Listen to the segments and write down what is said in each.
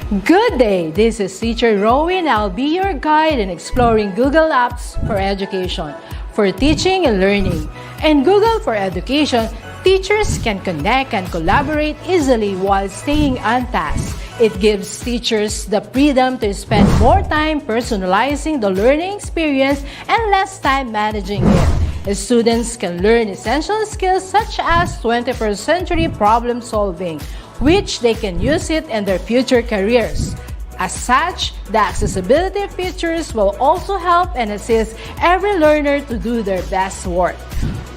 Good day, this is Teacher Rowan. I'll be your guide in exploring Google Apps for education, for teaching and learning. In Google for Education, teachers can connect and collaborate easily while staying on task. It gives teachers the freedom to spend more time personalizing the learning experience and less time managing it. Students can learn essential skills such as 21st century problem solving, which they can use it in their future careers. As such, the accessibility features will also help and assist every learner to do their best work.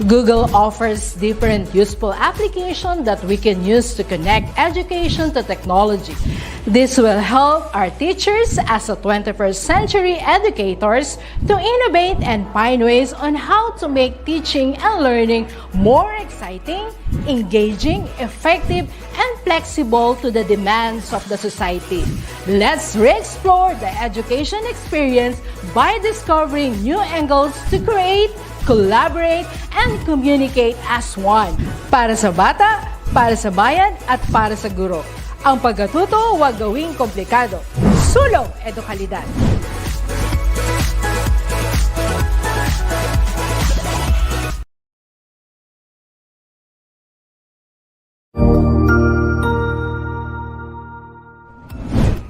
Google offers different useful applications that we can use to connect education to technology. This will help our teachers as a 21st century educators to innovate and find ways on how to make teaching and learning more exciting, engaging, effective, and flexible to the demands of the society. Let's re-explore the education experience by discovering new angles to create, collaborate, and communicate as one. Para sa bata, para sa bayan, at para sa guro. Ang pagkatuto huwag gawing komplikado. Sulong edukalidad.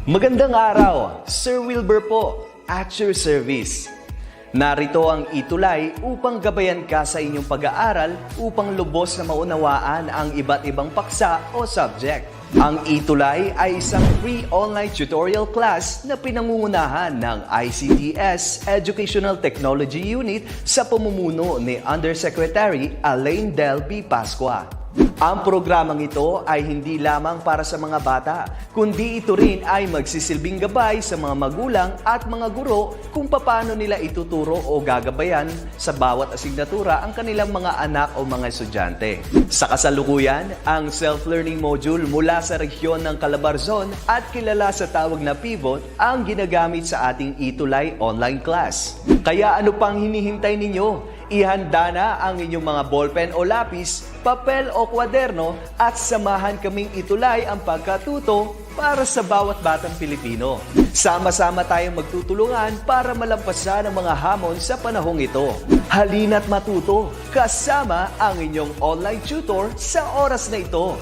Magandang araw, Sir Wilbur po, at your service. Narito ang ETUlay upang gabayan ka sa inyong pag-aaral upang lubos na maunawaan ang iba't ibang paksa o subject. Ang ETUlay ay isang free online tutorial class na pinangungunahan ng ICT's Educational Technology Unit sa pamumuno ni Undersecretary Elaine Del B. Pascua. Ang programang ito ay hindi lamang para sa mga bata, kundi ito rin ay magsisilbing gabay sa mga magulang at mga guro kung paano nila ituturo o gagabayan sa bawat asignatura ang kanilang mga anak o mga estudyante. Sa kasalukuyan, ang self-learning module mula sa rehiyon ng Calabarzon at kilala sa tawag na pivot ang ginagamit sa ating ETUlay online class. Kaya ano pang hinihintay ninyo? Ihanda na ang inyong mga ballpen o lapis, papel o kwaderno at samahan kaming itulay ang pagkatuto para sa bawat batang Pilipino. Sama-sama tayong magtutulungan para malampasan ang mga hamon sa panahong ito. Halina't matuto kasama ang inyong online tutor sa oras na ito.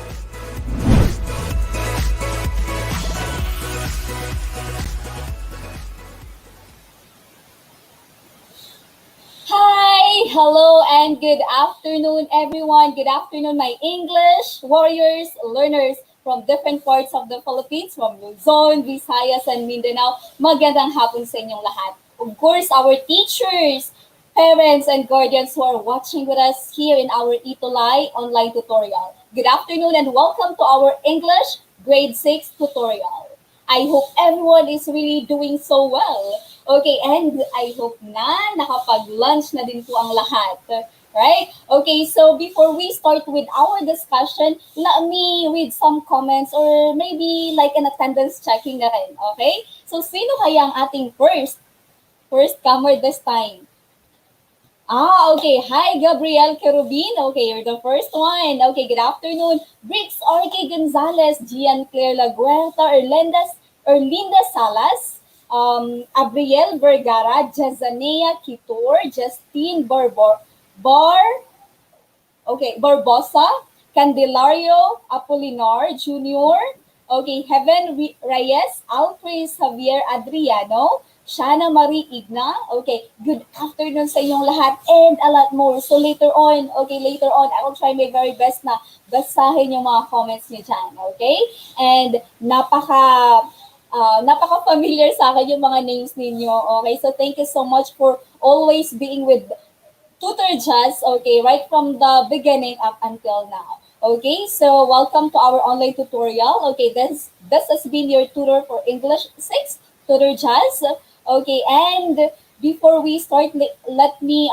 Hello and good afternoon, everyone. Good afternoon, my English warriors, learners from different parts of the Philippines, from Luzon, Visayas, and Mindanao. Magandang hapon sa inyong lahat. Of course, our teachers, parents, and guardians who are watching with us here in our ETUlay online tutorial. Good afternoon and welcome to our English Grade 6 tutorial. I hope everyone is really doing so well. Okay, and I hope na nakapag-lunch na din po ang lahat. Right? Okay, so before we start with our discussion, let me read some comments or maybe like an attendance checking na rin. Okay? So sino kaya ang ating first comer this time? Okay. Hi, Gabriel Kerubin. Okay, you're the first one. Okay, good afternoon. Briggs R.K. Gonzalez, Gian Claire Laguerta, Erlinda Salas, Abriel Vergara, Jazanea Kitor, Justine Barbosa, Candelario Apolinar Jr., okay, Heaven Reyes, Alfred Javier Adriano, Shana Marie Igna, okay, good afternoon sa inyong lahat, and a lot more. So later on, I will try my very best na basahin yung mga comments niyo dyan, okay? And napaka-familiar sa akin yung mga names ninyo. Okay, so thank you so much for always being with Tutor Jazz, okay, right from the beginning up until now. Okay, so welcome to our online tutorial. Okay, this has been your tutor for English 6, Tutor Jazz. Okay, and before we start, let me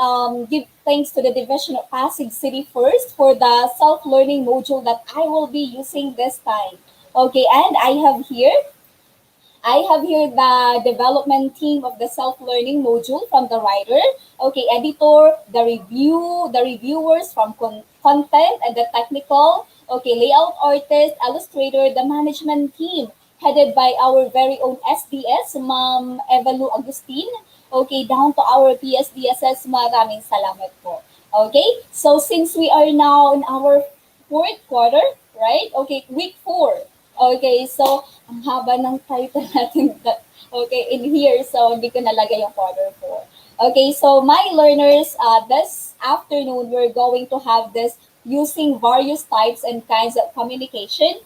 give thanks to the Division of Pasig City first for the self-learning module that I will be using this time. Okay, and I have here the development team of the self-learning module from the writer, okay, editor, the reviewers from content and the technical, okay, layout artist, illustrator, the management team, headed by our very own SDS, Ma'am Evalu Agustin. Okay, down to our PSDSS, maraming salamat po. Okay, so since we are now in our fourth quarter, right? Okay, week 4. Okay, so ang haba ng title natin okay, in here, so hindi ko nalagay yung quarter 4. Okay, so my learners, this afternoon, we're going to have this using various types and kinds of communication.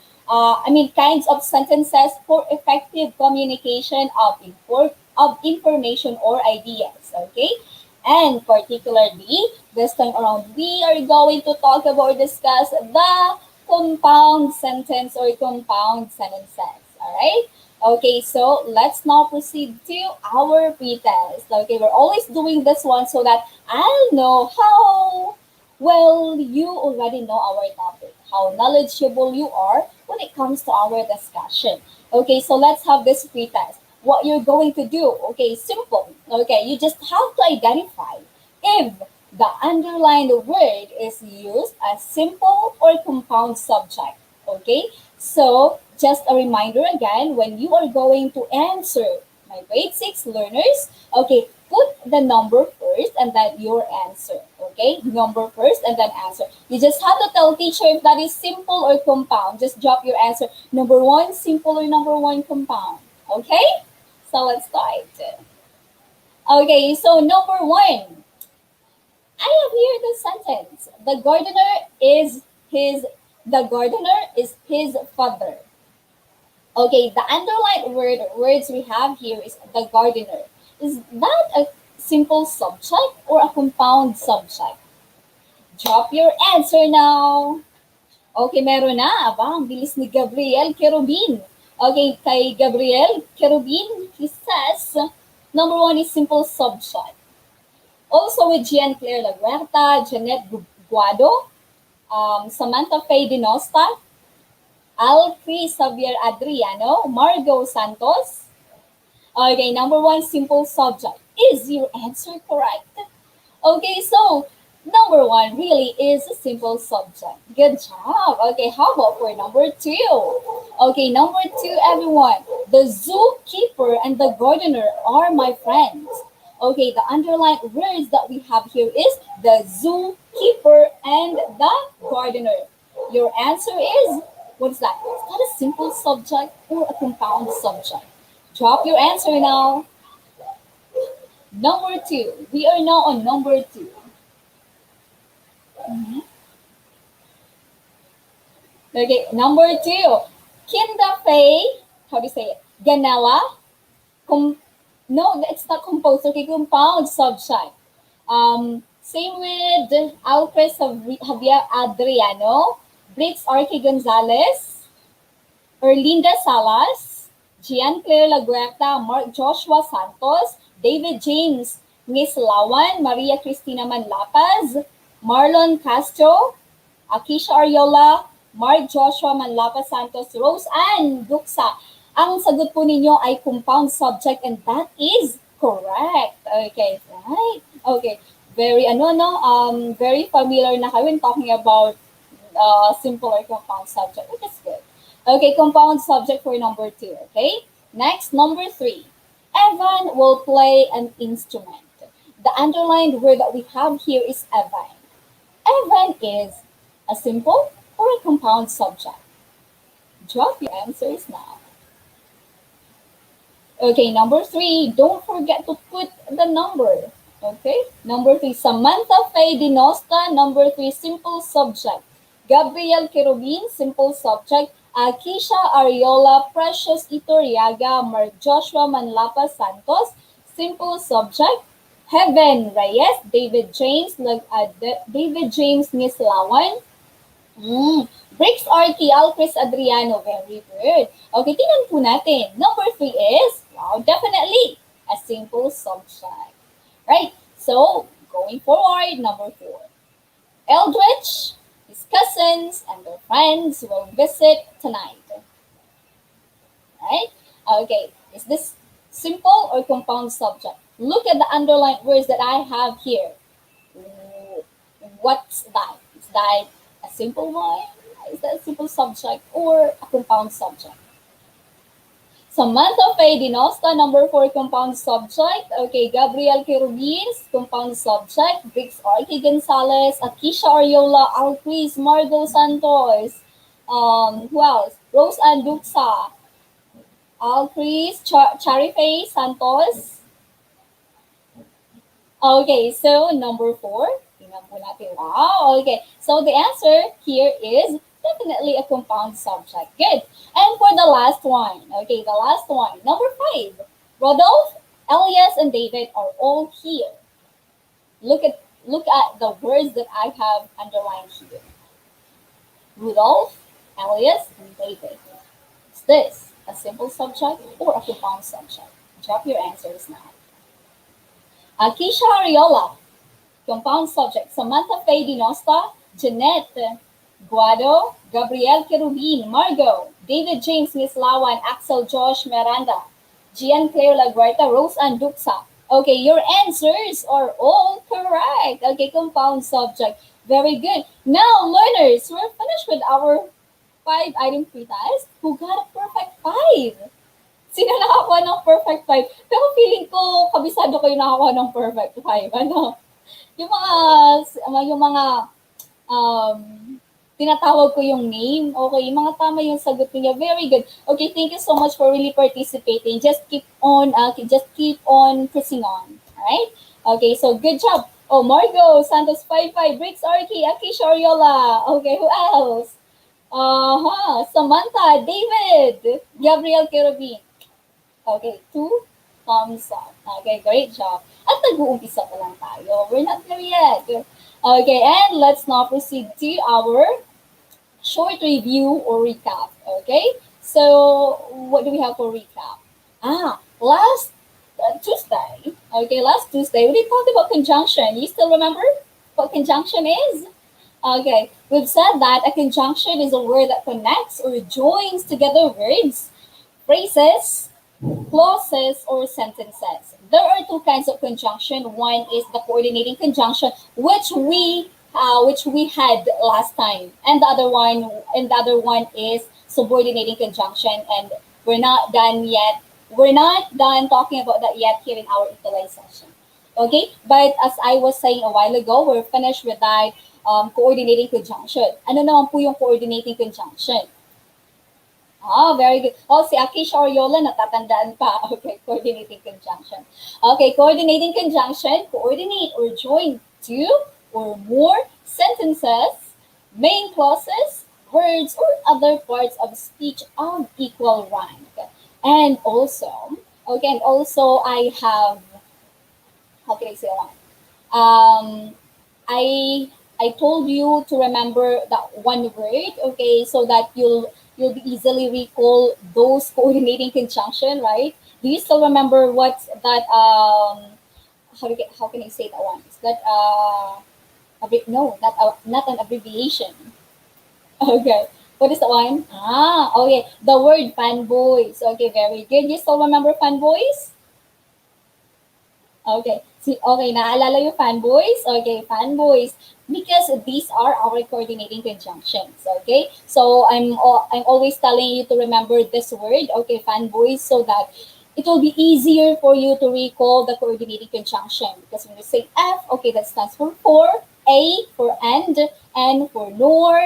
Kinds of sentences for effective communication of information or ideas. Okay, and particularly this time around, we are going to talk about discuss the compound sentence or compound sentences. All right. Okay, so let's now proceed to our pretest. Okay, we're always doing this one so that I'll know how well you already know our topic, how knowledgeable you are when it comes to our discussion. Okay, so let's have this pretest. What you're going to do, okay, simple. Okay, you just have to identify if the underlined word is used as simple or compound subject. Okay, so just a reminder again, when you are going to answer, my grade 6 learners, okay, put the number first and then your answer. Okay, number first and then answer. You just have to tell teacher if that is simple or compound. Just drop your answer. Number 1 simple or number 1 compound. Okay, so let's start. Okay, so number 1. I have here the sentence. The gardener is his father. Okay, the underlined words we have here is the gardener. Is that a simple subject or a compound subject? Drop your answer now. Okay, meron na. Aba, ang bilis ni Gabriel Kerubin. Okay, kay Gabriel Kerubin, he says, number 1 is simple subject. Also with Jean Claire Laguerta, Janet Guado, Samantha Faye Dinosta, Alcri Xavier Adriano, Margot Santos. Okay, number 1, simple subject. Is your answer correct? Okay, so number 1 really is a simple subject. Good job. Okay, how about for number 2? Okay, number 2, everyone. The zookeeper and the gardener are my friends. Okay, the underlined words that we have here is the zookeeper and the gardener. Your answer is, what is that? Is that a simple subject or a compound subject? Drop your answer now. Number 2. We are now on number 2. Okay, number 2. Kinda Faye, how do you say it? Ganella. No, it's not composed. Okay, compound subject. Same with Alfred Javier Adriano, Brits Archie Gonzalez, Erlinda Salas, Jean Claire Laguerta, Mark Joshua Santos, David James Ngislawan, Maria Cristina Manlapaz, Marlon Castro, Akisha Ariola, Mark Joshua Manlapa Santos, Rose Ann Duksa. Ang sagot po ninyo ay compound subject and that is correct. Okay, right? Okay. Very very familiar na kayo when talking about simple or compound subject, which is good. Okay, compound subject for number 2. Okay, next, number 3. Evan will play an instrument. The underlined word that we have here is Evan. Evan is a simple or a compound subject. Drop your answers now. Okay, number 3. Don't forget to put the number. Okay, number 3. Samantha Faye Dinosta, number 3, simple subject. Gabriel Kerubin, simple subject. Akisha Ariola, Precious Itoriaga, Mark Joshua Manlapa Santos, simple subject. Heaven Reyes, David James Nislawan. Bricks Archie, Alcris Adriano, very good. Okay, tingnan po natin. Number 3 is, wow, definitely a simple subject. Right? So, going forward, number 4. Eldridge, his cousins, and their friends will visit tonight. Right? Okay, is this simple or compound subject? Look at the underlined words that I have here. What's that? Is that a simple one? Is that a simple subject or a compound subject? Samantha Faye Dinosta, number 4, compound subject. Okay, Gabriel Quirubins, compound subject. Briggs Archie Gonzalez, Akisha Ariola, Alcris, Margot Santos. Who else? Rose Ann Duxa, Alcris, Charife Santos. Okay, so number 4. Tingnan po natin. Wow, okay. So the answer here is definitely a compound subject. Good. And for the last one, okay, the last one, number 5. Rodolphe, Elias, and David are all here. Look at the words that I have underlined here. Rudolph, Elias, and David. Is this a simple subject or a compound subject? Drop your answers now. Akisha Ariola, compound subject. Samantha Faye Dinosta, Jeanette Guado, Gabriel Querubin, Margot, David James Mislawan, Axel Josh Miranda, Gian Claire Laguarta, Rose Ann Duxa. Okay, your answers are all correct. Okay, compound subject. Very good. Now, learners, we're finished with our 5-item pre-test. Who got a perfect 5? Sino nakakuha ng perfect 5? Pero feeling ko, kabisado ko yung nakakuha ng perfect 5. Ano? Yung mga tinatawag ko yung name. Okay, yung mga tama yung sagot niya. Very good. Okay, thank you so much for really participating. Just keep on pressing on. Alright? Okay, so good job. Oh, Margot, Santos 55, Briggs Archie, Akisha Ariola. Okay, who else? Samantha, David, Gabriel Querubin. Okay, 2 thumbs up. Okay, great job. At nag-uumpisa pa lang tayo. We're not there yet. Okay, and let's now proceed to our short review or recap. Okay, so what do we have for recap? Last Tuesday, we did talk about conjunction. You still remember what conjunction is? Okay, we've said that a conjunction is a word that connects or joins together words, phrases, clauses, or sentences. There are 2 kinds of conjunction. One is the coordinating conjunction, which we had last time, and the other one is subordinating conjunction, and we're not done yet. We're not done talking about that yet here in our ETUlay session. Okay, but as I was saying a while ago, we're finished with that coordinating conjunction. Ano naman po yung coordinating conjunction? Very good. Si Akisha Ariola, natatandaan pa. Okay, coordinating conjunction. Okay, coordinating conjunction, coordinate or join 2 or more sentences, main clauses, words, or other parts of speech of equal rank. And also, I have, how can I say that? I told you to remember that one word, okay, so that you'll easily recall those coordinating conjunction, right? Do you still remember what's that? How can I say that one? Is that not an abbreviation. Okay, what is that one? Okay, the word fanboys. Okay, very good. You still remember fanboys? Okay, naalala yung fanboys? Okay, fanboys. Because these are our coordinating conjunctions, okay? So I'm always telling you to remember this word, okay, fanboys, so that it will be easier for you to recall the coordinating conjunction. Because when you say F, okay, that stands for A for and, N for nor,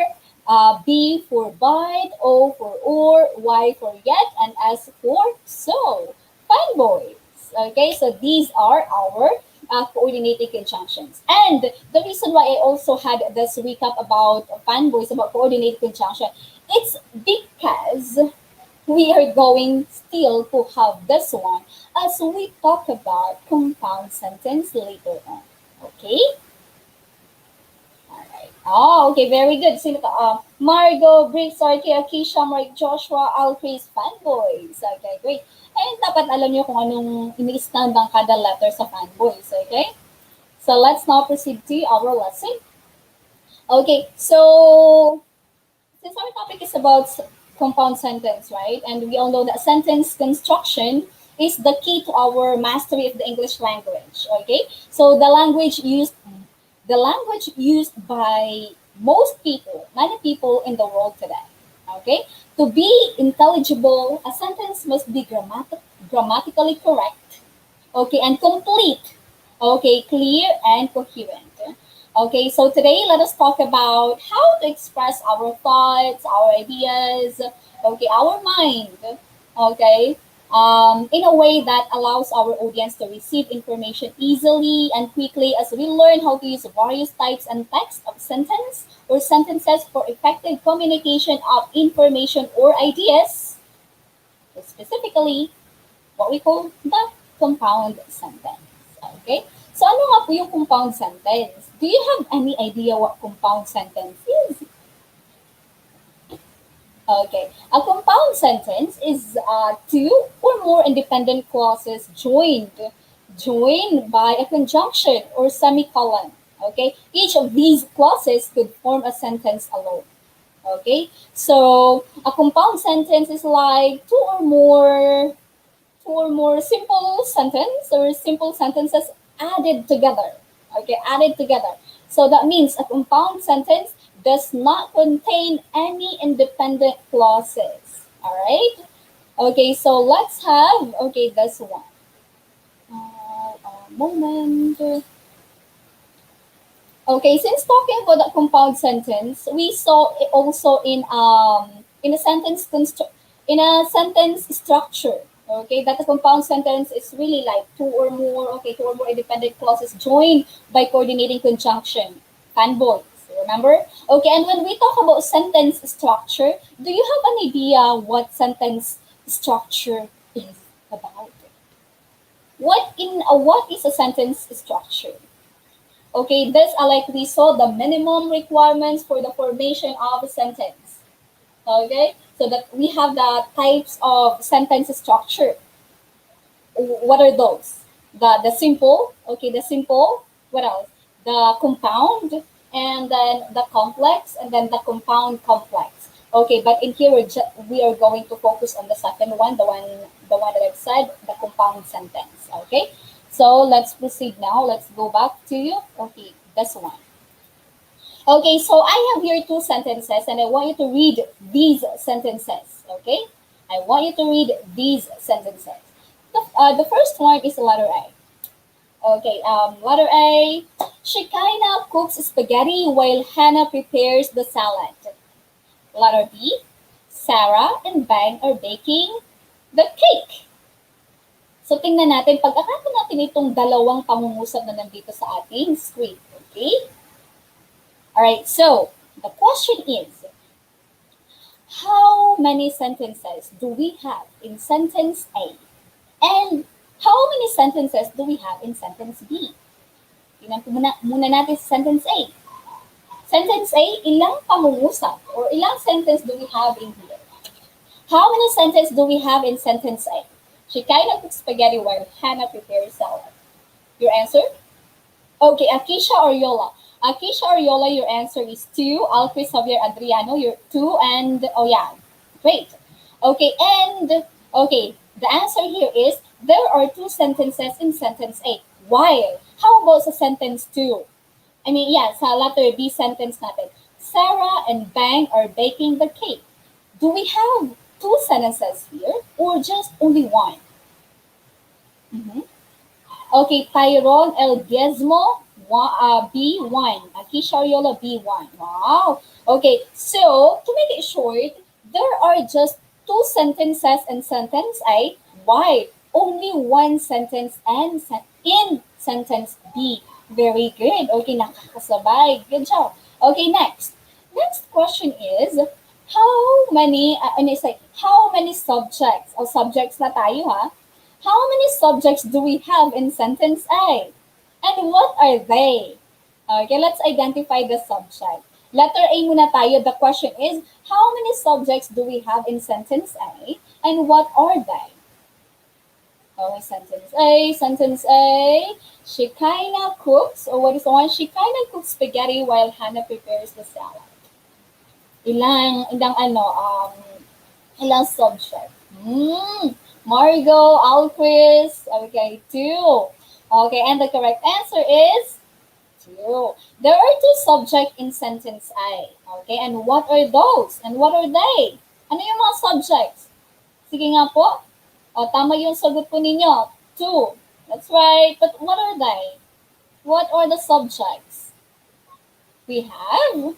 B for but, O for or, Y for yet, and S for so. Fanboys, okay? So these are our coordinating conjunctions. And the reason why I also had this recap about fanboys, about coordinating conjunction, it's because we are going still to have this one as we talk about compound sentence later on. Okay? Alright. Okay, very good. Sino ka? Margot, Briggs, Archie, Akisha, Mark, Joshua, Alcris, fanboys. Okay, great. And dapat alam niyo kung anong ini-stand ang kada letter sa fanboys, okay? So let's now proceed to our lesson. Okay, so since our topic is about compound sentence, right? And we all know that sentence construction is the key to our mastery of the English language, okay? So the language used by most people, many people in the world today, Okay? To be intelligible, a sentence must be grammatically correct, okay, and complete, okay, clear and coherent. Okay, so today let us talk about how to express our thoughts, our ideas, okay, our mind, okay, in a way that allows our audience to receive information easily and quickly as we learn how to use various types and text of sentence or sentences for effective communication of information or ideas, specifically what we call the compound sentence. Okay? So ano nga po yung compound sentence? Do you have any idea what compound sentence is? Okay. A compound sentence is two or more independent clauses joined by a conjunction or semicolon. Okay? Each of these clauses could form a sentence alone. Okay? So a compound sentence is like two or more simple sentence or simple sentences added together. Okay, added together. So that means a compound sentence does not contain any independent clauses. All right. Okay, so let's have this one. A moment. Okay, since talking about the compound sentence, we saw it also in a sentence structure. Okay, that the compound sentence is really like two or more independent clauses joined by coordinating conjunction. Fanboys, remember? Okay, and when we talk about sentence structure, do you have an idea what sentence structure is about? What is a sentence structure? Okay, this like we saw the minimum requirements for the formation of a sentence. Okay, so that we have the types of sentence structure. What are those? The simple, okay, the simple. What else? The compound, and then the complex, and then the compound complex. Okay, but in here we are going to focus on the second one, the one that I've said, the compound sentence. Okay, so let's proceed now. Let's go back to this one. Okay, so I have here two sentences and I want you to read these sentences, okay? I want you to read these sentences. The first one is letter A. Okay, letter A, Shekinah cooks spaghetti while Hannah prepares the salad. Letter B, Sarah and Bang are baking the cake. So tingnan natin, pag-aralan natin itong dalawang pangungusap na nandito sa ating script, okay? Alright, so the question is, how many sentences do we have in sentence A? And how many sentences do we have in sentence B? Tingnan po muna natin sa sentence A. Sentence A, ilang pangungusap or ilang sentence do we have in here? How many sentences do we have in sentence A? She kind of cooks spaghetti while Hannah prepares salad. Your answer? Okay, Akisha or Yola? Akisha or Yola, your answer is 2. Alfred, Javier, Adriano, you're 2. And, oh yeah, great. Okay, and, okay, the answer here is, there are 2 sentences in sentence A. While, how about sa sentence 2? I mean, yeah, sa letter B sentence natin. Sarah and Bang are baking the cake. Do we have 2 sentences here or just only one? Okay, Tyrone El Diezmo, B1. Akisha Yola, B1. Wow. Okay, so to make it short, there are just 2 sentences in sentence A. Why? Only 1 sentence in sentence B. Very good. Okay, nakakasabay. Good job. Okay, next. Next question is, how many subjects o subjects na tayo ha? How many subjects do we have in sentence A? And what are they? Okay, let's identify the subject. Letter A muna tayo. The question is, how many subjects do we have in sentence A? And what are they? Okay, sentence A. She kinda cooks, or what is the one? She kinda cooks spaghetti while Hannah prepares the salad. Ilang subject? Margot, Alquist, okay, 2. Okay, and the correct answer is 2. There are 2 subjects in sentence A. Okay, and what are those? And what are they? Ano yung mga subjects? Sige nga po. O, tama yung sagot po ninyo. 2. That's right. But what are they? What are the subjects? We have,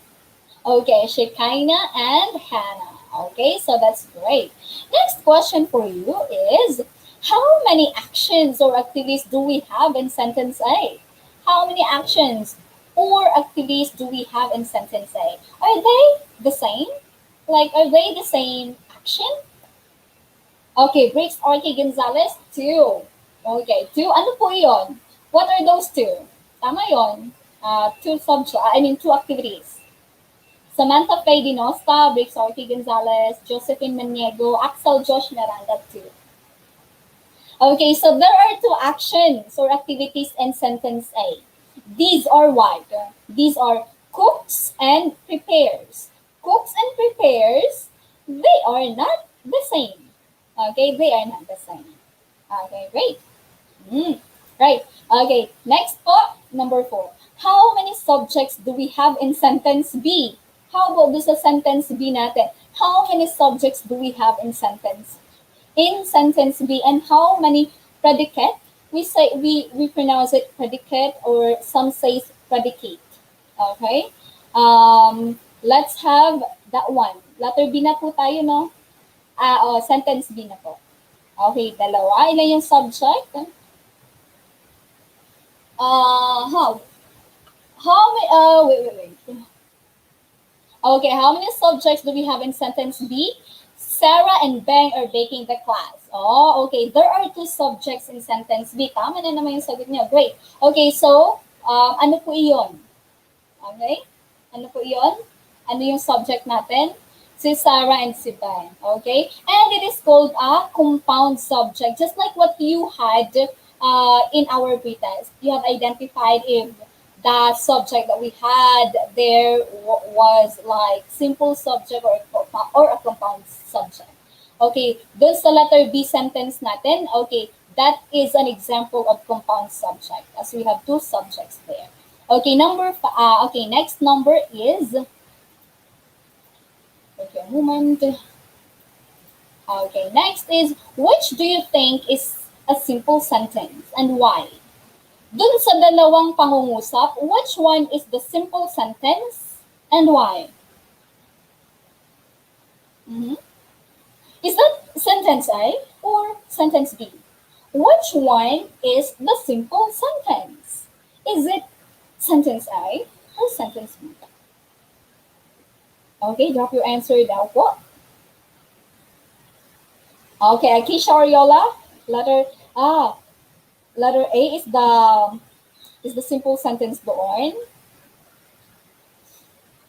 okay, Shekinah and Hannah. Okay, so that's great. Next question for you is, how many actions or activities do we have in sentence A? How many actions or activities do we have in sentence A? Are they the same? Like, are they the same action? Okay, Briggs, Orky, Gonzalez, 2. Okay, 2. Ano po yun? What are those 2? Tama yun. 2 2 activities. Samantha Faye Dinosta, Briggs, Orky, Gonzalez, Josephine Maniego, Axel Josh Miranda, 2. Okay, so there are 2 actions or activities in sentence A. These are what? These are cooks and prepares. Cooks and prepares, they are not the same. Okay, they are not the same. Okay, great. Right. Okay, next po, number 4. How many subjects do we have in sentence B? How about do sa sentence B natin? How many subjects do we have in sentence B, and how many predicate? We pronounce it predicate, or some say predicate. Okay? Let's have that one. Letter B na po tayo, no? Sentence B na po. Okay, 2. Ilan yung subject? Wait. Okay, how many subjects do we have in sentence B? Sarah and Ben are baking the class. Oh, okay. There are 2 subjects in sentence B. Tama na naman yung sagot niya. Great. Okay, so, ano po iyon? Okay? Ano po iyon? Ano yung subject natin? Si Sarah and si Ben. Okay? And it is called a compound subject. Just like what you had in our pretest. You have identified if the subject that we had there was like simple subject or a compound subject. Okay, dun sa letter B sentence natin, okay, that is an example of compound subject as we have 2 subjects there. Okay, next number is, okay, a moment. Okay, next is, which do you think is a simple sentence and why? Dun sa dalawang pangungusap, which one is the simple sentence and why? Is that sentence A or sentence B? Which one is the simple sentence? Is it sentence A or sentence B? Okay, drop your answer down po. Okay, Akisha Oriola, letter A is the simple sentence doon.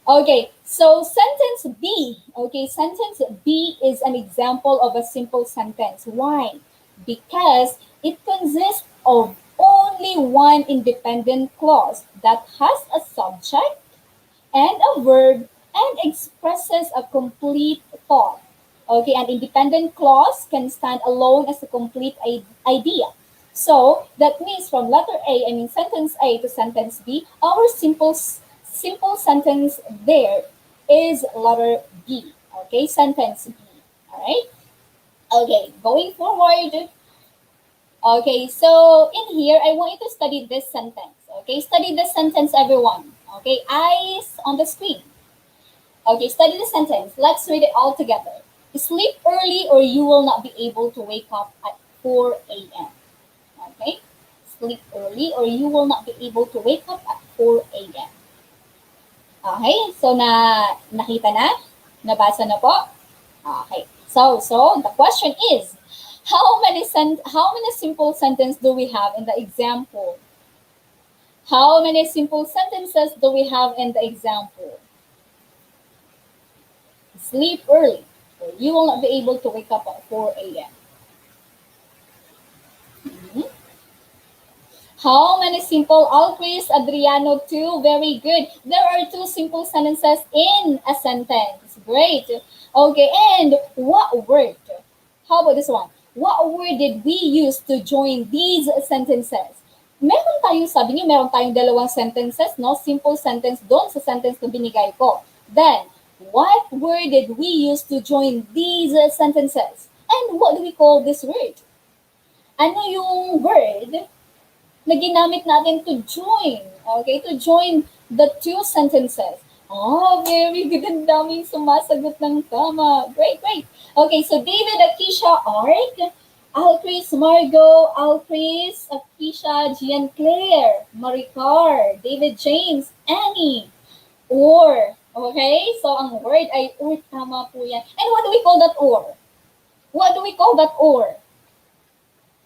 Okay, so sentence B. Okay, sentence B is an example of a simple sentence. Why? Because it consists of only one independent clause that has a subject and a verb and expresses a complete thought. Okay, an independent clause can stand alone as a complete idea. So that means from letter A, sentence A to sentence B, our simple sentence there is letter B. Okay, sentence B. All right. Okay, going forward. Okay, so in here, I want you to study this sentence. Okay, study this sentence, everyone. Okay, eyes on the screen. Okay, study the sentence. Let's read it all together. Sleep early or you will not be able to wake up at 4 a.m. Okay? Sleep early or you will not be able to wake up at 4 a.m. Okay? So, nakita na? Nabasa na po? Okay. So the question is, how many simple sentences do we have in the example? How many simple sentences do we have in the example? Sleep early. You will not be able to wake up at 4 a.m. How many simple? Alcris, Adriano, 2. Very good. There are 2 simple sentences in a sentence. Great. Okay, and what word? How about this one? What word did we use to join these sentences? Meron tayong 2 sentences, no? Simple sentence doon sa sentence na binigay ko. Then, What word did we use to join these sentences? And what do we call this word? Ano yung word na ginamit natin to join? Okay, to join the two sentences. Oh, very good. Ang daming sumasagot ng tama. Great, great. Okay, so David, Akisha, Art, Alcris, Margot, Alcris, Akisha, Gian Claire, Maricar, David James, Annie, or. Okay, so ang word ay or. Tama po yan. And what do we call that or? What do we call that or?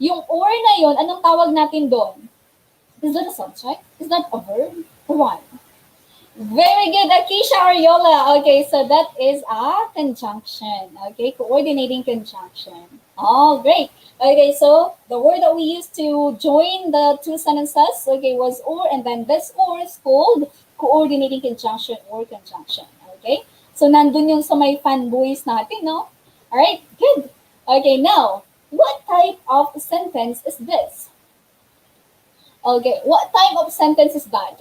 Yung or na yon, anong tawag natin doon? Is that a subject? Is that a verb? Or what? Very good, Akisha Ariola. Okay, so that is a conjunction. Okay, coordinating conjunction. Oh, great. Okay, so the word that we used to join the two sentences, okay, was or, and then this or is called coordinating conjunction or conjunction. Okay, so nandun yung sa may fanboys natin, no? Alright, good. Okay, now, what type of sentence is this? Okay, what type of sentence is that?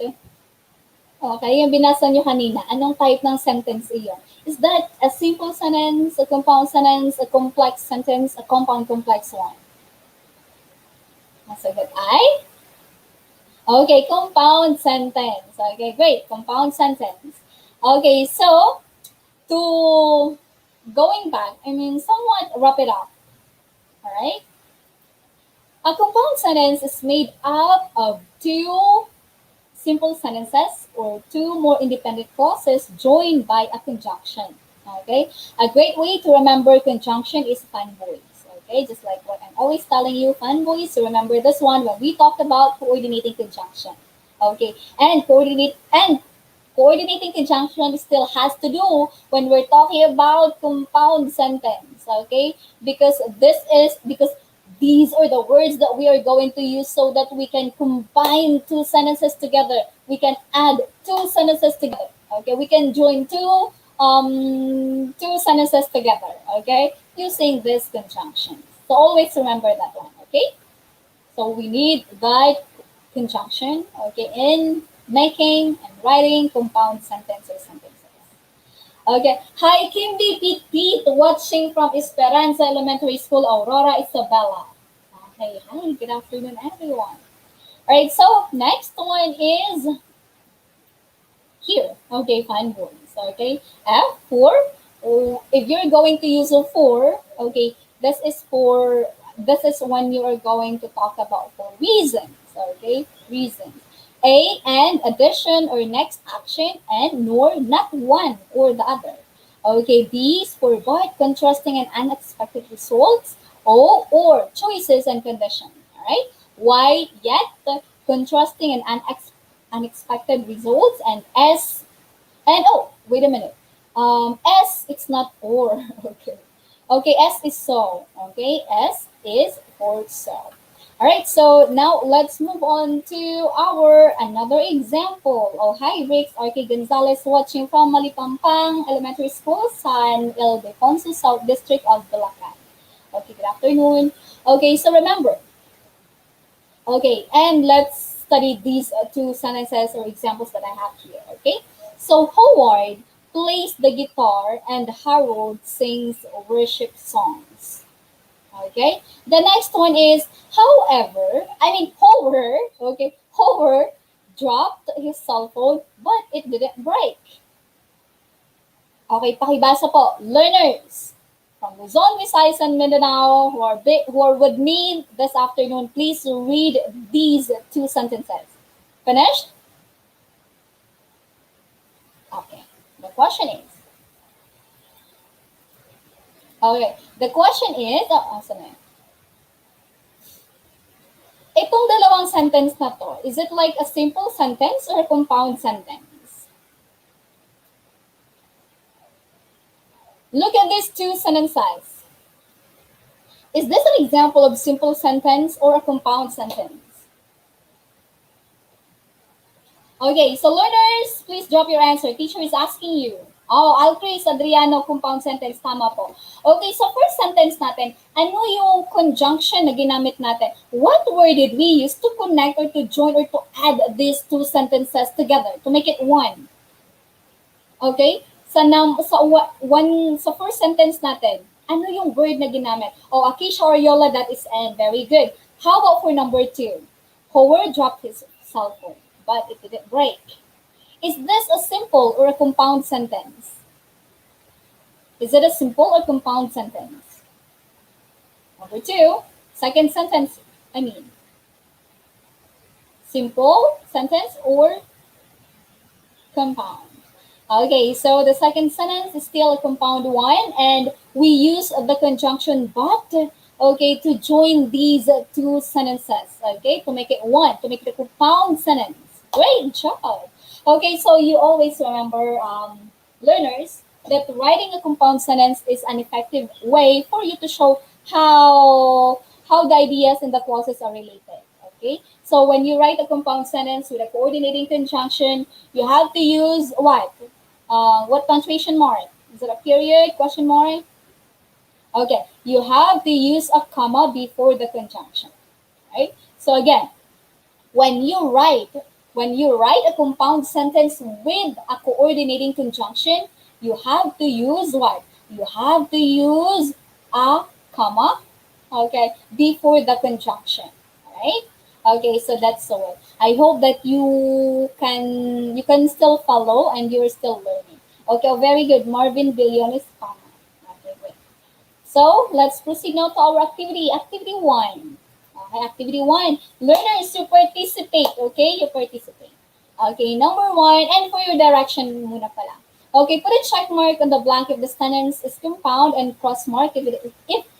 Okay, yung binasa nyo kanina, anong type ng sentence iyon? Is that a simple sentence, a compound sentence, a complex sentence, a compound complex one? Masagot ay? Okay, compound sentence. Okay, great, compound sentence. Okay, so, to going back, somewhat wrap it up. Alright? A compound sentence is made up of two simple sentences or two more independent clauses joined by a conjunction. Okay? A great way to remember conjunction is fanboys. Okay? Just like what I'm always telling you, fanboys, so remember this one when we talked about coordinating conjunction. Okay? And coordinating conjunction still has to do when we're talking about compound sentence. Okay? Because these are the words that we are going to use so that we can combine two sentences together. We can add two sentences together. Okay, we can join two sentences together. Okay, using this conjunction. So always remember that one. Okay, so we need that conjunction. Okay, in making and writing compound sentences. Okay. Hi, Kimby, Pete, watching from Esperanza Elementary School, Aurora, Isabela. Okay. Hi, good afternoon, everyone. All right, so next one is here. Okay, fine words. Okay. F, for. If you're going to use a for, okay, this is when you are going to talk about for reasons. Okay, reasons. A, and addition or next action, and nor, not one or the other. Okay, these for but, contrasting and unexpected results. O, or choices and conditions. All right. Y, yet, contrasting and unexpected results. And S, and oh, wait a minute. S, it's not or. Okay. Okay, S is so. Okay, S is for so. All right, so now let's move on to our another example. Oh, hi, Rix, RK Gonzalez watching from Malipampang Elementary School, San Ildefonso, South District of Bulacan. Okay, good afternoon. Okay, so remember. Okay, and let's study these two sentences or examples that I have here. Okay, so Howard plays the guitar and Harold sings worship songs. Okay, the next one is Howard dropped his cell phone, but it didn't break. Okay, pakibasa po. Learners from Luzon, Visayas, and Mindanao who are with me this afternoon, please read these two sentences. Finished? Okay, the question is, itong dalawang sentence na to, is it like a simple sentence or a compound sentence? Look at these two sentences. Is this an example of simple sentence or a compound sentence? Okay, so learners, please drop your answer. Teacher is asking you. Oh, Alcris, Adriano, compound sentence, tama po. Okay, so first sentence natin, ano yung conjunction na ginamit natin? What word did we use to connect or to join or to add these two sentences together to make it one? Okay, Sa first sentence natin, ano yung word na ginamit? Oh, Akisha or Yola, that is N. Very good. How about for number 2? Howard dropped his cell phone, but it didn't break. Is this a simple or a compound sentence? Is it a simple or compound sentence? Number 2, second sentence, simple sentence or compound? Okay, so the second sentence is still a compound one, and we use the conjunction but, okay, to join these two sentences, okay, to make it one, to make it a compound sentence. Great job. Okay, so you always remember, learners, that writing a compound sentence is an effective way for you to show how the ideas in the clauses are related. Okay, so when you write a compound sentence with a coordinating conjunction, you have to use what? What punctuation mark? Is it a period, question mark? Okay, you have to use a comma before the conjunction, right? So again, when you write a compound sentence with a coordinating conjunction, you have to use what? You have to use a comma, okay, before the conjunction, right? Okay, so that's the way. I hope that you can still follow and you're still learning. Okay, very good. Marvin Billion is comma. Okay, great. So let's proceed now to our activity. Activity 1. Okay, activity 1. Learners to participate. Okay, you participate. Okay, number 1. And for your direction muna pala. Okay, put a check mark on the blank if the sentence is compound and cross mark if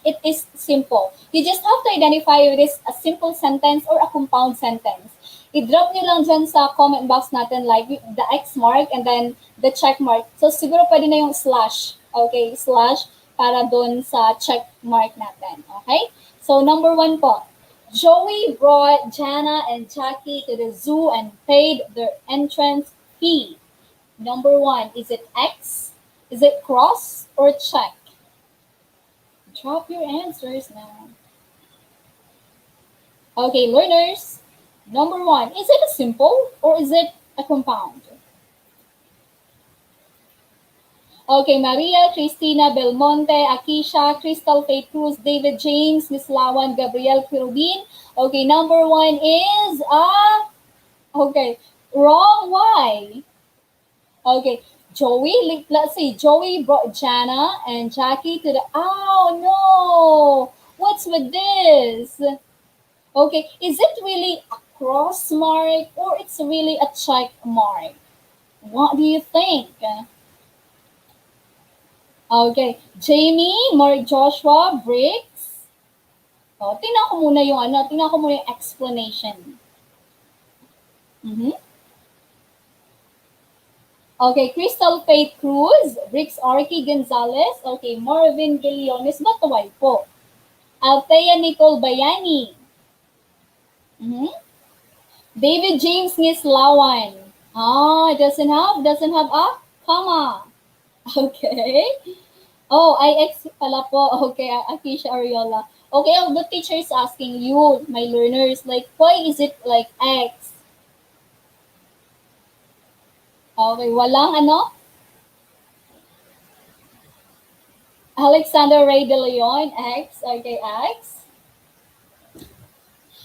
it is simple. You just have to identify if it is a simple sentence or a compound sentence. I-drop nyo lang dyan sa comment box natin like the X mark and then the check mark. So siguro pwede na yung slash. Okay, slash para doon sa check mark natin. Okay? So number 1 po. Joey brought Jana and Jackie to the zoo and paid their entrance fee. Number 1, is it X? Is it cross or check? Drop your answers now. Okay, learners. Number 1, is it a simple or is it a compound? Okay, Maria, Christina, Belmonte, Akisha, Crystal, Faith Cruz, David James, Miss Lawan, Gabriel, Quirubin. Okay, number 1 is okay, wrong. Why? Okay, Joey, let's see, Joey brought Jana and Jackie to the, oh no, what's with this? Okay, is it really a cross mark or it's really a check mark? What do you think? Okay, Jamie, Mark Joshua, Briggs. Oh, tingnan ko muna yung explanation. Okay, Crystal Faith Cruz, Briggs Arky Gonzalez, okay, Marvin Gillones, Batuay po. Althea Nicole Bayani. David James Nislawan. Doesn't have a comma. Okay. Oh, IX pala po. Okay, Akisha Ariola. Okay, the teacher is asking you, my learners, like, why is it like X? Okay, walang ano? Alexander Ray De Leon, X. Okay, X.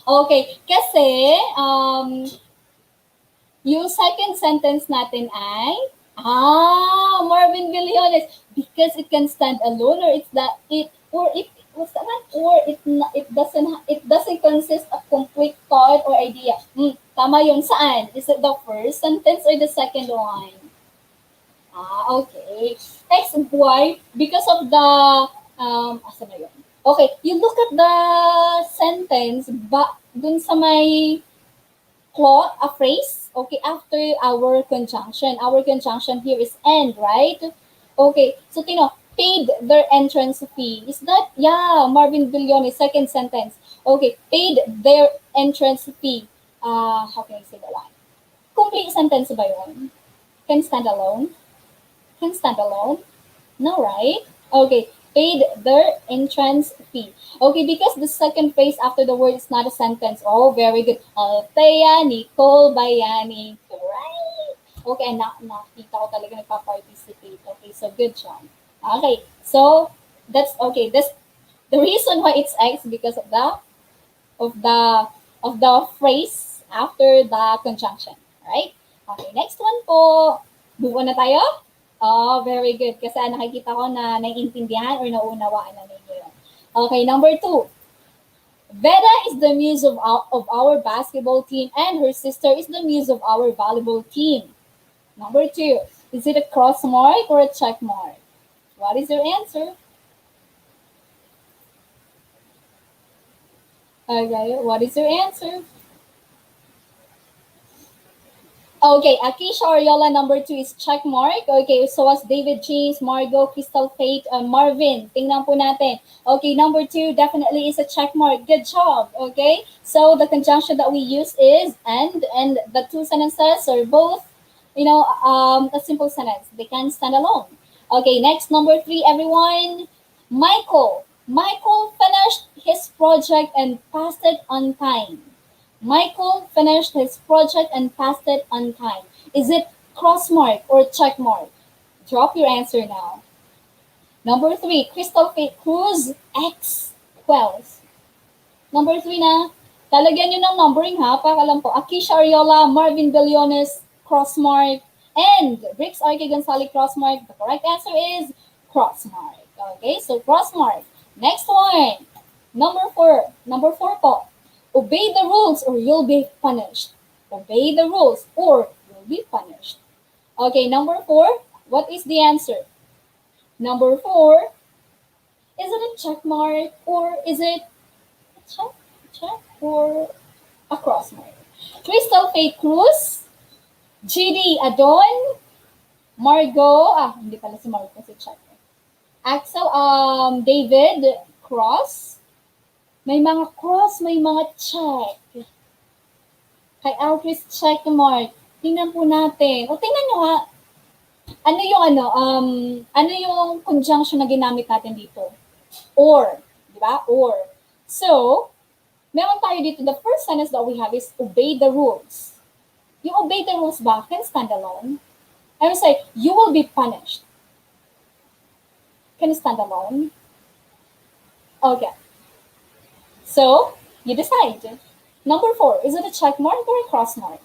Okay, kasi, yung second sentence natin ay, Marvin Villones, because it can stand alone, or it doesn't consist of complete thought or idea. Tama yun. Saan? Is it the first sentence or the second one? Okay. X, why? Because of the, asa na yun? Okay, you look at the sentence, dun sa may clause, a phrase, okay, after our conjunction. Our conjunction here is and, right? Okay, so paid their entrance fee. Is that, Marvin Villones, second sentence. Okay, paid their entrance fee. How can I say that line? Complete sentence ba yun? Can stand alone? Can stand alone? No, right? Okay, paid their entrance fee. Okay, because the second phrase after the word is not a sentence. Oh, very good. Althea Nicole Bayani. Right. Okay, nakita ko talaga nagpa-participate. Okay, so good job. Okay, so that's okay. That's the reason why it's X because of the of the phrase after the conjunction. Right? Okay, next one po. Move on na tayo? Oh, very good. Kasi nakikita ko na naiintindihan or naunawaan na ninyo yun. Okay, number 2. Veda is the muse of our basketball team and her sister is the muse of our volleyball team. Number 2, is it a cross mark or a check mark? What is your answer? Okay, what is your answer? Okay, Akisha Oriola, number 2 is check mark. Okay, so as David James, Margot, Crystal Fate, Marvin. Tingnan po natin. Okay, number 2 definitely is a check mark. Good job. Okay, so the conjunction that we use is and the two sentences are both, a simple sentence. They can stand alone. Okay, next, number 3, everyone. Michael. Michael finished his project and passed it on time. Michael finished his project and passed it on time. Is it cross mark or check mark? Drop your answer now. Number 3, Crystal Fate Cruz X 12. Number 3 na. Talagyan nyo ng numbering ha, para alam po. Akisha Ariola, Marvin Billiones, cross mark. And Bricks Arke Gonzalez, cross mark. The correct answer is cross mark. Okay, so cross mark. Next one. Number 4. Number 4 po. Obey the rules or you'll be punished. Obey the rules or you'll be punished. Okay, number 4. What is the answer? Number 4. Is it a check mark or is it a check or a cross mark? Crystal Fate Cruz, GD Adon, Margot, hindi pala si Margot, si check. Axel, David, cross. May mga cross, may mga check. Kay Alchris, check mark. Tingnan po natin. O tingnan nyo ha. Ano yung conjunction na ginamit natin dito? Or. Di ba? Or. So, meron tayo dito. The first sentence that we have is obey the rules. Yung obey the rules ba can stand alone? I would say, you will be punished. Can stand alone? Okay. So, you decide. Number 4, is it a check mark or a cross mark?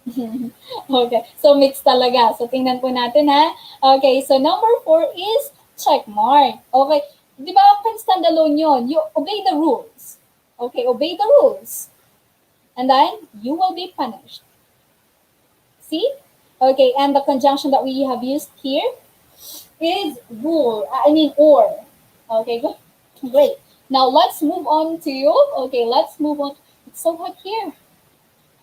Okay, so mix talaga. So, tingnan po natin ha. Okay, so number 4 is check mark. Okay, di ba can stand alone yun? You obey the rules. Okay, obey the rules. And then, you will be punished. See? Okay, and the conjunction that we have used here is or. Okay, good. Great. Now, let's move on to, let's move on. It's so hot here.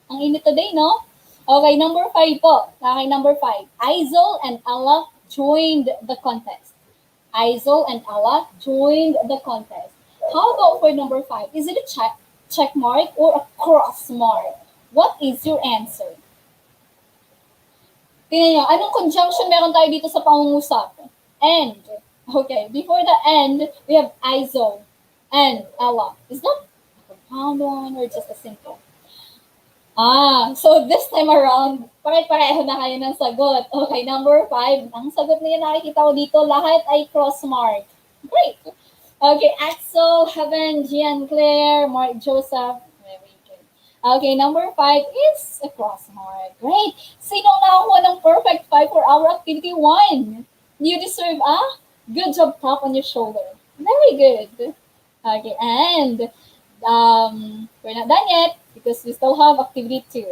Ang init today, no? Okay, number 5 po. Okay, number 5. Aizol and Ella joined the contest. Aizol and Ella joined the contest. How about for number 5? Is it a check mark or a cross mark? What is your answer? Tingnan nyo, anong conjunction meron tayo dito sa pangungusap? And. Okay, before the and, we have Aizol and Ella. Is that a compound one or just a simple? So this time around, pare-pareho na kayo ng sagot. Okay, number 5. Ang sagot niya nakikita ko dito, lahat ay cross mark. Great. Okay, Axel, Heaven, Gian Claire, Mark Joseph. Very good. Okay, number 5 is a cross mark. Great. Sino nakakuha ng perfect 5 for our activity 1? You deserve a good job, tap on your shoulder. Very good. Okay, and we're not done yet because we still have activity 2.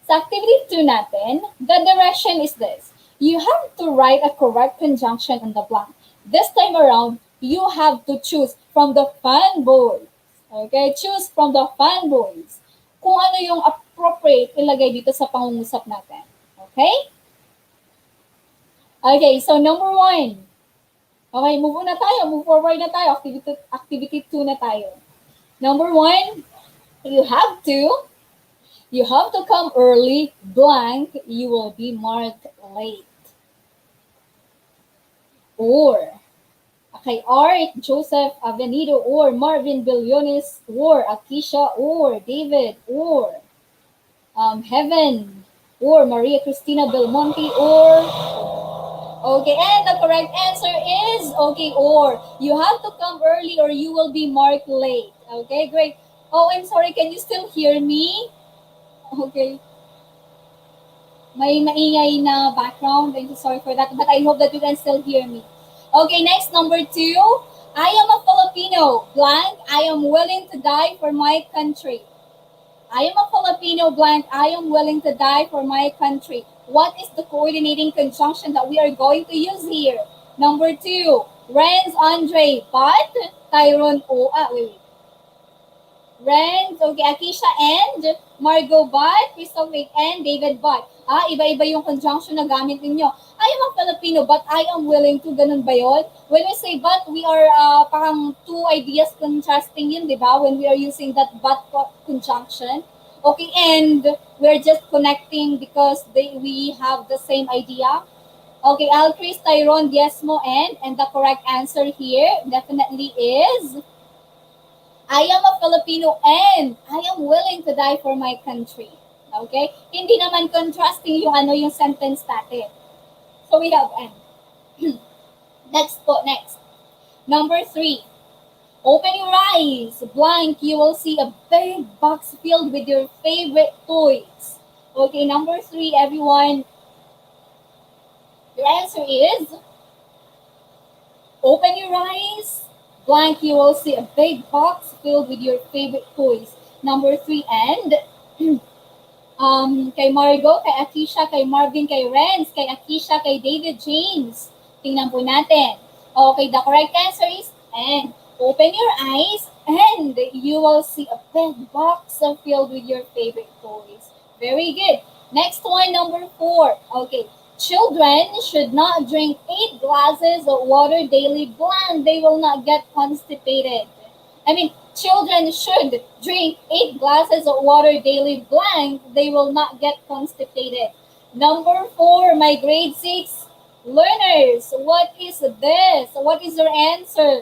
Sa activity 2 natin, the direction is this. You have to write a correct conjunction in the blank. This time around, you have to choose from the fanboys. Okay, choose from the fanboys. Kung ano yung appropriate ilagay dito sa pangungusap natin. Okay? Okay, so number 1. Okay, move forward na tayo. Activity 2 na tayo. Number 1, you have to come early, blank, you will be marked late. Or, okay, Art, Joseph Avenido, or Marvin Billiones, or Akisha, or David, or Heaven, or Maria Cristina Belmonte, or okay, and the correct answer is okay, or you have to come early or you will be marked late. Okay, great. Oh, I'm sorry, can you still hear me? Okay. May maingay na background. I'm so sorry for that, but I hope that you can still hear me. Okay, next, number 2. I am a Filipino, blank, I am willing to die for my country. I am a Filipino, blank, I am willing to die for my country. What is the coordinating conjunction that we are going to use here? Number 2, Renz, Andre, but, Tyrone, wait. Renz, okay, Akisha and Margot Bot, Christopher and David Bot. Iba-iba yung conjunction na gamit ninyo. I am a Filipino but I am willing to, ganun ba yun? When we say but, we are parang two ideas contrasting yun, di ba? When we are using that but conjunction. Okay, and we're just connecting because we have the same idea. Okay, Alchris, Tyrone, Diezmo, and the correct answer here definitely is I am a Filipino and I am willing to die for my country. Okay? Hindi naman contrasting yung sentence natin. So we have N. Next po, next. Number 3. Open your eyes. Blank, you will see a big box filled with your favorite toys. Okay, number 3, everyone. Your answer is open your eyes. Blank, you will see a big box filled with your favorite toys. Number 3, and kay Margo, kay Akisha, kay Marvin, kay Renz, kay Akisha, kay David James. Tingnan po natin. Okay, the correct answer is and. Open your eyes and you will see a big box filled with your favorite toys. Very good. Next one, number 4. Okay. Children should not drink 8 glasses of water daily. Blank, they will not get constipated. Children should drink 8 glasses of water daily. Blank, they will not get constipated. Number 4, my grade 6 learners. What is this? What is your answer?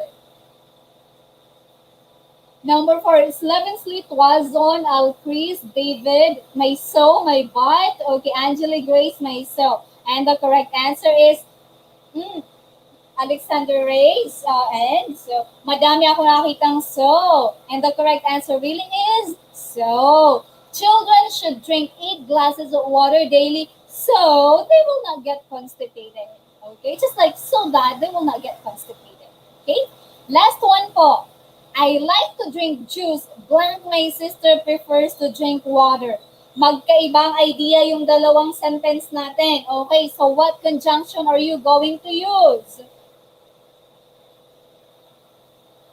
Number 4, Slevensley, Toison, Alcris, David, myself, my bot. Okay, Angela, Grace, myself. And the correct answer is Alexander Reyes. And so, madami ako nakitang so. And the correct answer really is so. Children should drink 8 glasses of water daily so they will not get constipated. Okay, just like so that they will not get constipated. Okay, last one po. I like to drink juice. Blank, my sister prefers to drink water. Magkaibang idea yung dalawang sentence natin. Okay, so what conjunction are you going to use?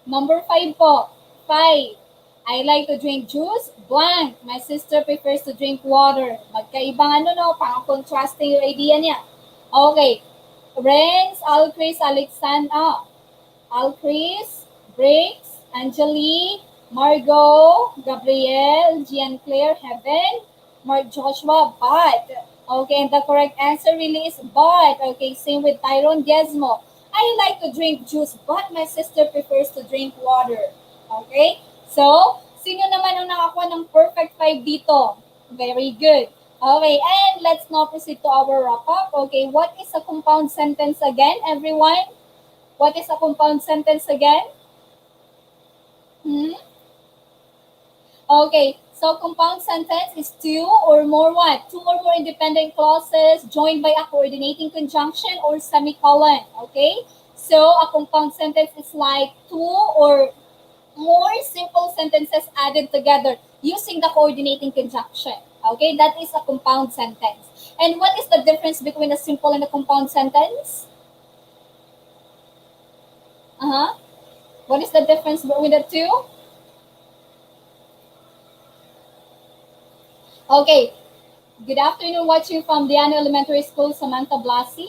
Number 5 po. 5. I like to drink juice. Blank, my sister prefers to drink water. Magkaibang pang-contrasting yung idea niya. Okay. Renz, Alcris, Alexandra. Alcris, Briggs, Angeli, Margot, Gabrielle, Jean Claire, Heaven, Mark Joshua, but. Okay, and the correct answer really is but. Okay, same with Tyrone Diezmo. I like to drink juice, but my sister prefers to drink water. Okay, so, sino naman ang nakakuha ng perfect 5 dito? Very good. Okay, and let's now proceed to our wrap-up. Okay, what is a compound sentence again, everyone? What is a compound sentence again? Okay, so compound sentence is 2 or more what? 2 or more independent clauses joined by a coordinating conjunction or semicolon. Okay, so a compound sentence is like 2 or more simple sentences added together using the coordinating conjunction. Okay, that is a compound sentence. And what is the difference between a simple and a compound sentence? What is the difference between the two? Okay. Good afternoon, watching from Diana Elementary School, Samantha Blasi.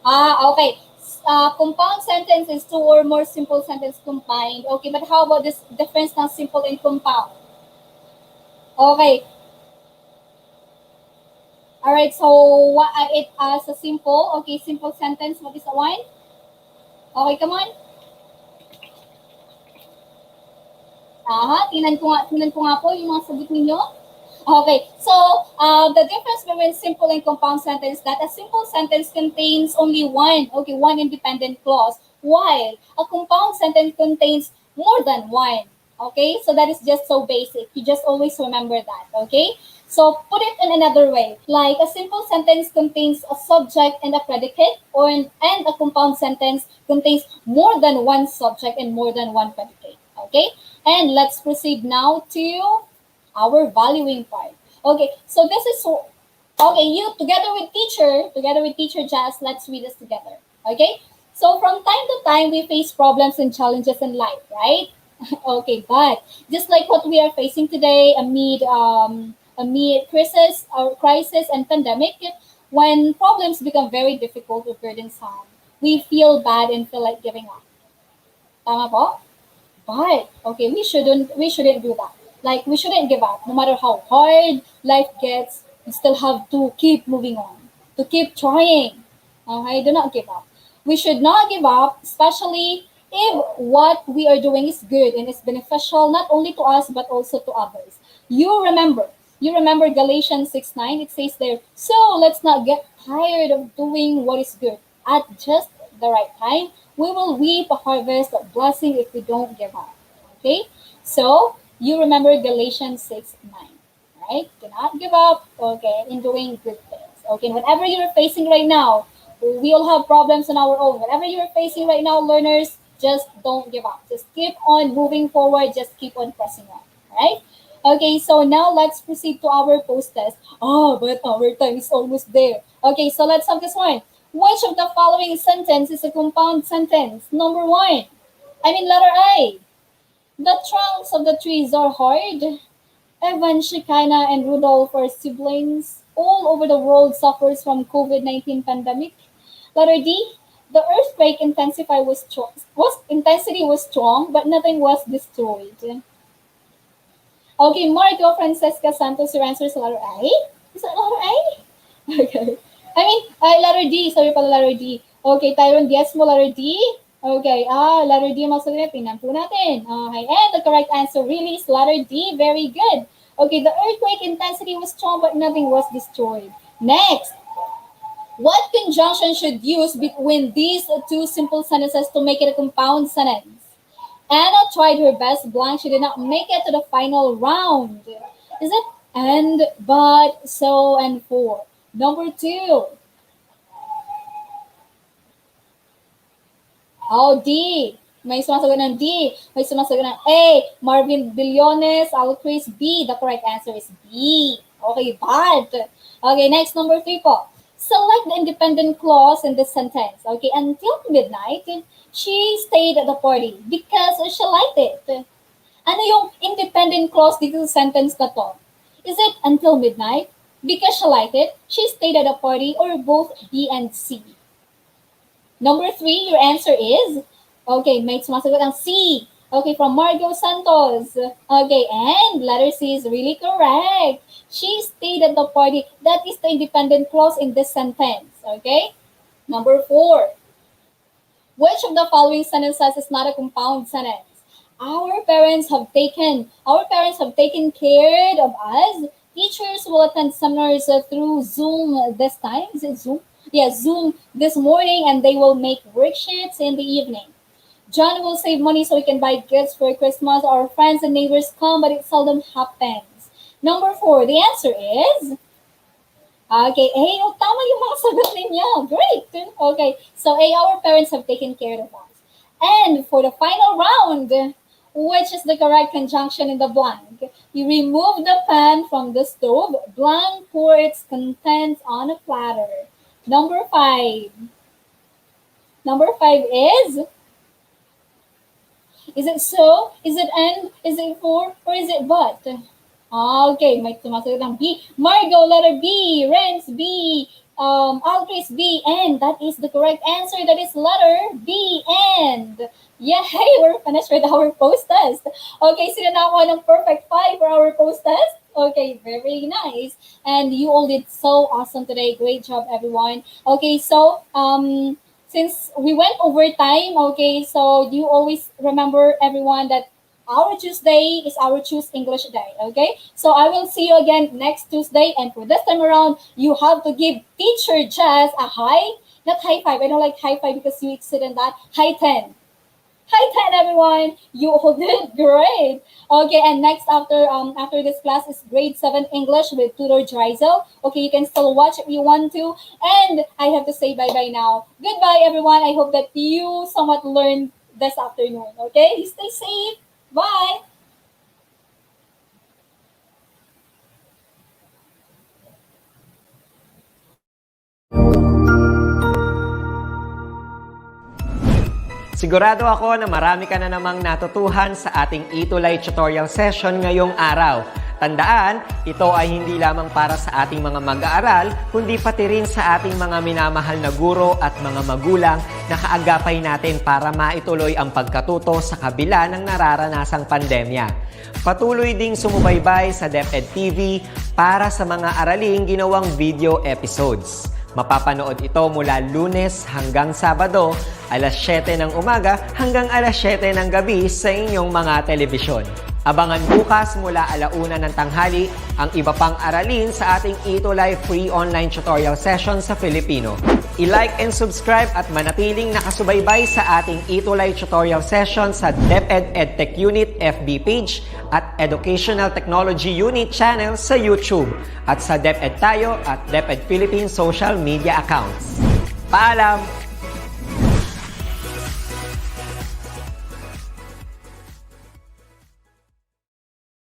Okay. Compound sentence is 2 or more simple sentence combined. Okay, but how about this difference ng simple and compound? Okay. Alright, so what it as a simple, okay, simple sentence, what is the one? Okay, come on. Tingnan ko nga po yung mga sagot ninyo. Okay, so the difference between simple and compound sentence, that a simple sentence contains only one independent clause, while a compound sentence contains more than one. Okay, so that is just so basic. You just always remember that. Okay, so put it in another way, like a simple sentence contains a subject and a predicate, and a compound sentence contains more than one subject and more than one predicate. Okay, and let's proceed now to our valuing part. Okay, so this is okay. You together with teacher Jazz. Let's read this together. Okay, so from time to time we face problems and challenges in life, right? Okay, but just like what we are facing today amid crisis and pandemic, when problems become very difficult or burdensome, we feel bad and feel like giving up. Tama po? But okay, we shouldn't do that. Like we shouldn't give up. No matter how hard life gets, we still have to keep moving on, to keep trying. Okay, do not give up. We should not give up, especially if what we are doing is good and is beneficial not only to us but also to others. You remember Galatians 6:9. It says there, so let's not get tired of doing what is good. At just the right time, we will reap a harvest of blessing if we don't give up. Okay? So, you remember Galatians 6:9, right? Do not give up, okay, in doing good things. Okay, whatever you're facing right now, we all have problems on our own. Whatever you're facing right now, learners, just don't give up. Just keep on moving forward. Just keep on pressing on. Right? Okay, so now let's proceed to our post test. Oh, but our time is almost there. Okay, so let's have this one. Which of the following sentence is a compound sentence? Number one. Letter A. The trunks of the trees are hard. Evan, Shekinah, and Rudolph are siblings. All over the world suffers from COVID-19 pandemic. Letter D. The earthquake intensity was strong, but nothing was destroyed. Okay, Marco Francesca Santos, your answer is letter A? Is that letter A? Okay. Letter D. Sorry pala, letter D. Okay, Tyron Diaz mo, letter D. Okay, letter D ang masagot. Tingnan po natin. Okay, and the correct answer really is letter D. Very good. Okay, the earthquake intensity was strong but nothing was destroyed. Next, what conjunction should use between these two simple sentences to make it a compound sentence? Anna tried her best, blank. She did not make it to the final round. Is it and, but, so, and for? Number two. Oh, D. May sumasagot ng D. May sumasagot ng A. Marvin Billones, Alcris, B. The correct answer is B. Okay, but. Okay, next, number three po. Select the independent clause in this sentence. Okay, until midnight, she stayed at the party because she liked it. Ano yung independent clause dito sa sentence na to? Is it until midnight? Because she liked it, she stayed at the party, or both B and C? Number three, your answer is, okay, may sumasagot ang C. Okay, from Margo Santos. Okay, and letter C is really correct. She stayed at the party. That is the independent clause in this sentence. Okay? Number four. Which of the following sentences is not a compound sentence? Our parents have taken care of us. Teachers will attend seminars through Zoom this time. Is it Zoom? Yeah, Zoom this morning, and they will make worksheets in the evening. John will save money so he can buy gifts for Christmas. Our friends and neighbors come, but it seldom happens. Number four, the answer is... Okay, A. Oh, tama yung mga sagot ninyo. Great. Okay, so A, our parents have taken care of us. And for the final round, which is the correct conjunction in the blank? You remove the pan from the stove, blank, pour its contents on a platter. Number five. Number five is... Is it so? Is it and? Is it for? Or is it but? Okay, may sumasagot ng B. Margo, letter B. Renz, B. Alcris, B. And that is the correct answer. That is letter B. And. Yeah, hey, we're finished with our post test. Okay, sino na ako ng perfect 5 for our post test? Okay, very nice. And you all did so awesome today. Great job, everyone. Okay, so, since we went over time, okay, so you always remember, everyone, that our Tuesday is our Choose English Day, okay? So I will see you again next Tuesday, and for this time around, you have to give Teacher Jazz a high, not high five, I don't like high five because you exceeded that, high 10. High 10, everyone. You all did great. Okay, and next after this class is grade 7 English with Tutor Drizel. Okay, you can still watch if you want to. And I have to say bye-bye now. Goodbye, everyone. I hope that you somewhat learned this afternoon. Okay, stay safe. Bye. Sigurado ako na marami ka na namang natutuhan sa ating ETUlay tutorial session ngayong araw. Tandaan, ito ay hindi lamang para sa ating mga mag-aaral, kundi pati rin sa ating mga minamahal na guro at mga magulang na kaagapay natin para maituloy ang pagkatuto sa kabila ng nararanasang pandemya. Patuloy ding sumubaybay sa DepEd TV para sa mga araling ginawang video episodes. Mapapanood ito mula Lunes hanggang Sabado, alas 7 ng umaga hanggang alas 7 ng gabi sa inyong mga telebisyon. Abangan bukas mula 1:00 ng tanghali ang iba pang aralin sa ating ETUlay free online tutorial session sa Filipino. I-like and subscribe at manatiling nakasubaybay sa ating ETUlay tutorial session sa DepEd Edtech Unit FB page at Educational Technology Unit channel sa YouTube at sa DepEd Tayo at DepEd Philippines social media accounts. Paalam!